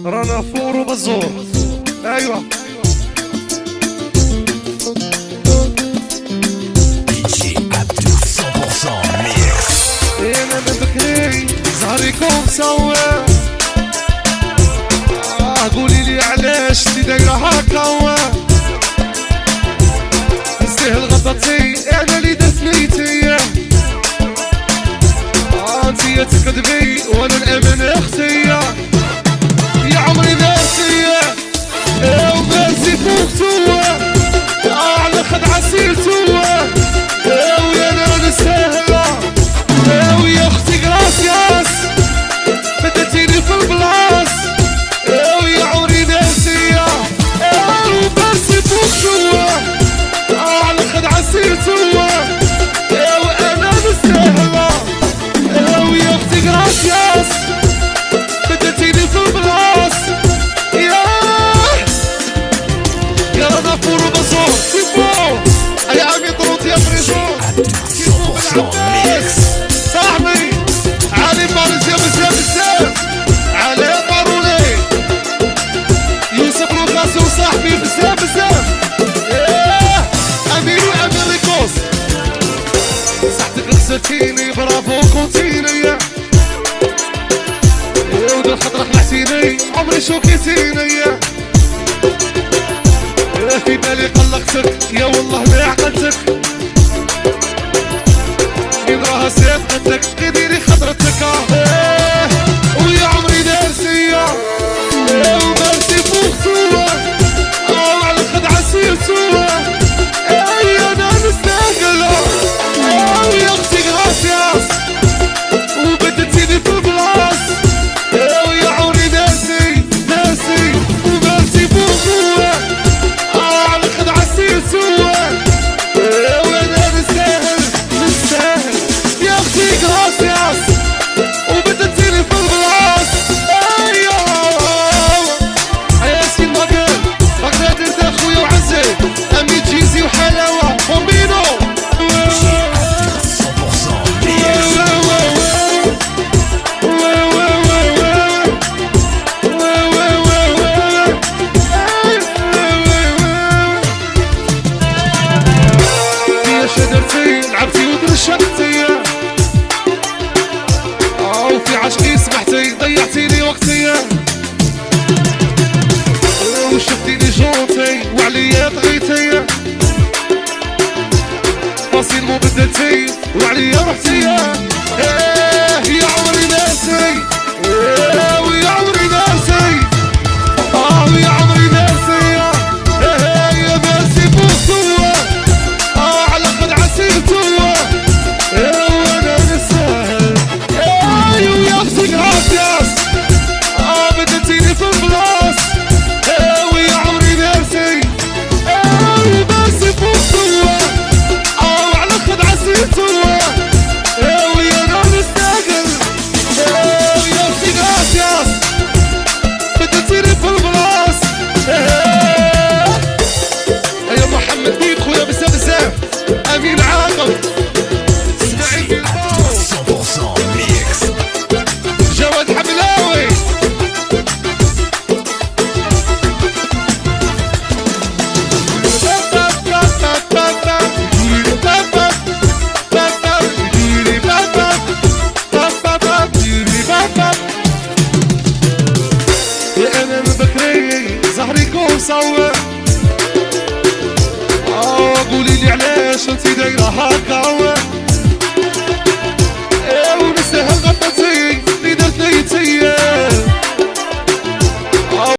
رانا فور وبزور. ايوه DJ Abdou 100% mix. انا من بكري زهريكم سوا. قولي لي علاش انتي دايره هكا، نستاهل غلطتي انا اللي درت نيتي. انتي تكذبي وانا نامن اختي. يا عمري ناسي وناسي فوقتو، على خدعه سيرتو. ويا انا نستاهل ويا اختي كراسياس بدتيني في البلاص. ويا عمري ناسي وناسي فوقتو، على خدعه سيرتو. وانا نستاهل ويا اختي كراسياس بدتيني في البلاص. يا رانا فور وبزور كيفو يا عمي طروط يا فريزون. Abdou 100% mix. صاحبي علي بارزيا بزاف بزاف، علي قاروني يوسف لوكاس وصاحبي بزاف بزاف. امير وامريكوس صحتك غسلتيني برافو كنتيني. ودل خطرة خلعتيني عمري شوكيتيني. في بالي قلقتك يا والله ما عقلتك، راها سابقتك غديري خضرتك. ويا عمري دارسي ومارسي فوقتو، على الخدعة سيرتو. انا نستاهل ويا اختي غراسياس وبدتيني في البلاص. ويا عمري دارسي ومارسي فوقتو، على الخدعة سيرتو. وانا نستاهل يا اختي كراسياس وبدتيني في البلاص. ياسين مقال بغداد انت اخويا وعزي، امين جيزي وحلاوه بومبينو. DJ Abdou 100% mix. يا شدرتي لعبتي ودرشقتي، وفي عشقي سمحتي ضيعتيلي وقتي. وشفتيني جونتي وعليا طغيتي، باصين مو بدلتي وعليا رحتي. يا عمري ناسي ويا عمري ناسي ويا عمري ناسي. يا ناسي فوقتو، على خدعة سيرتو. وانا نستاهل ويا اختي كراسياس بدتيني في البلاص. ويا عمري ناسي وناسي فوقتو، على خدعة سيرتو. ويا انا نستاهل ويا اختي كراسياس بدتيني في البلاص. يا محمد ديد خويا بزاف بزاف، امين عاقب اسماعيل DJ Abdou 100% mix. جواد حملاوي. يا انا من بكري زهريكم سوا. قولي لي علاش انتي دايره هكا.